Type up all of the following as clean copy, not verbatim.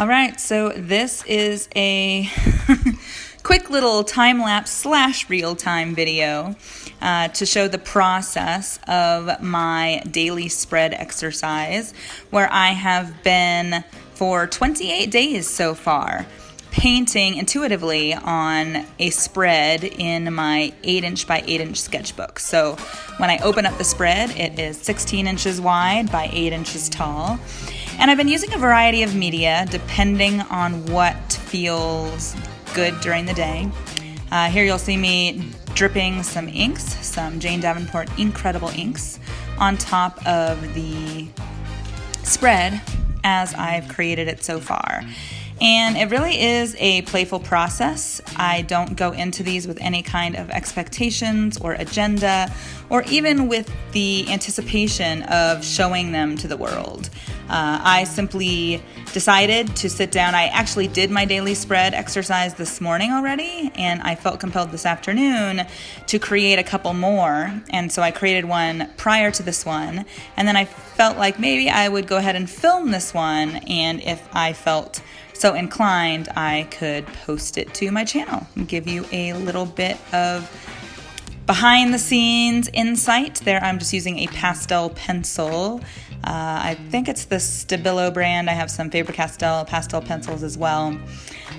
All right, so this is a quick little time-lapse / real-time video to show the process of my daily spread exercise, where I have been for 28 days so far painting intuitively on a spread in my 8-inch by 8-inch sketchbook. So when I open up the spread, it is 16 inches wide by 8 inches tall. And I've been using a variety of media depending on what feels good during the day. Here you'll see me dripping some inks, some Jane Davenport Incredible inks, on top of the spread as I've created it so far. And it really is a playful process. I don't go into these with any kind of expectations or agenda, or even with the anticipation of showing them to the world. I simply decided to sit down. I actually did my daily spread exercise this morning already, and I felt compelled this afternoon to create a couple more. And so I created one prior to this one, and then I felt like maybe I would go ahead and film this one, and if I felt so inclined, I could post it to my channel and give you a little bit of behind the scenes insight. There I'm just using a pastel pencil. I think it's the Stabilo brand. I have some Faber-Castell pastel pencils as well.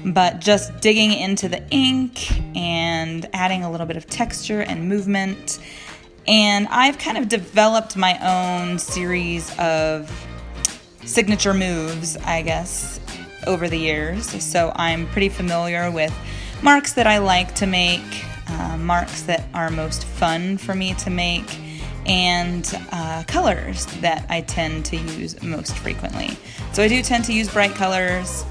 But just digging into the ink and adding a little bit of texture and movement. And I've kind of developed my own series of signature moves, I guess, over the years. So I'm pretty familiar with marks that I like to make, marks that are most fun for me to make, and colors that I tend to use most frequently. So I do tend to use bright colors.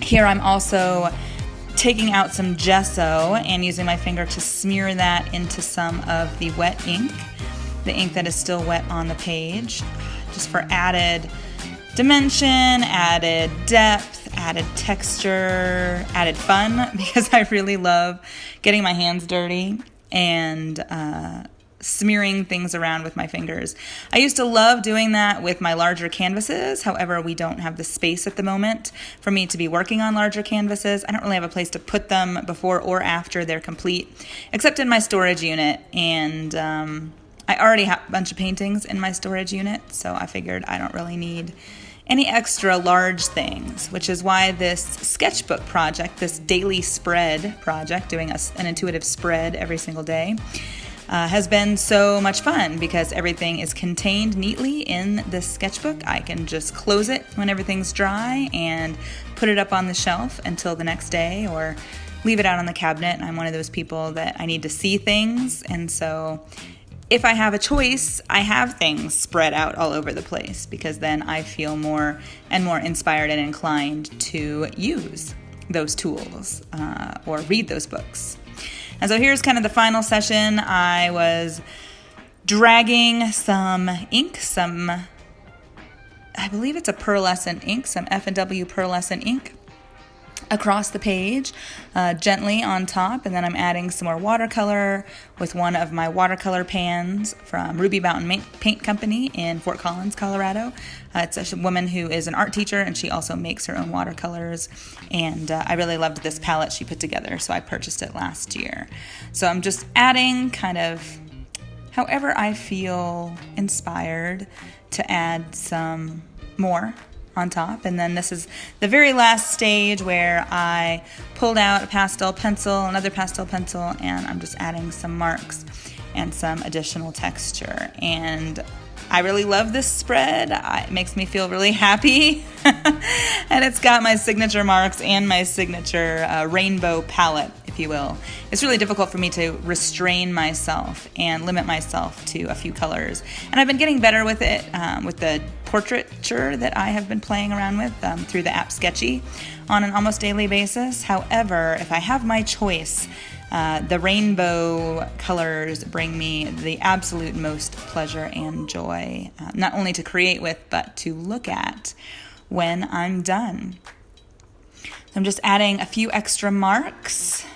Here I'm also taking out some gesso and using my finger to smear that into some of the wet ink, the ink that is still wet on the page, just for added dimension, added depth, added texture, added fun, because I really love getting my hands dirty and smearing things around with my fingers. I used to love doing that with my larger canvases. However, we don't have the space at the moment for me to be working on larger canvases. I don't really have a place to put them before or after they're complete, except in my storage unit. And I already have a bunch of paintings in my storage unit, so I figured I don't really need any extra large things, which is why this sketchbook project, this daily spread project, doing an intuitive spread every single day, has been so much fun, because everything is contained neatly in this sketchbook. I can just close it when everything's dry and put it up on the shelf until the next day, or leave it out on the cabinet. I'm one of those people that I need to see things, and so if I have a choice, I have things spread out all over the place, because then I feel more and more inspired and inclined to use those tools or read those books. And so here's kind of the final session. I was dragging some ink, I believe it's a pearlescent ink, some F&W pearlescent ink, across the page, gently on top, and then I'm adding some more watercolor with one of my watercolor pans from Ruby Mountain Paint Company in Fort Collins, Colorado. It's a woman who is an art teacher, and she also makes her own watercolors, and I really loved this palette she put together, so I purchased it last year. So I'm just adding kind of however I feel inspired to add some more on top. And then this is the very last stage, where I pulled out a pastel pencil, another pastel pencil, and I'm just adding some marks and some additional texture. And I really love this spread. It makes me feel really happy. And it's got my signature marks and my signature rainbow palette, if you will. It's really difficult for me to restrain myself and limit myself to a few colors. And I've been getting better with it, with the portraiture that I have been playing around with through the app Sketchy on an almost daily basis. However, if I have my choice, the rainbow colors bring me the absolute most pleasure and joy, not only to create with, but to look at when I'm done. So I'm just adding a few extra marks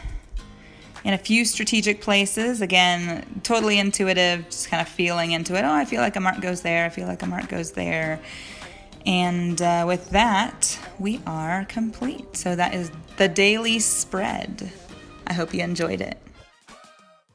in a few strategic places. Again, totally intuitive, just kind of feeling into it. Oh, I feel like a mark goes there. I feel like a mark goes there. And with that, we are complete. So that is the daily spread. I hope you enjoyed it.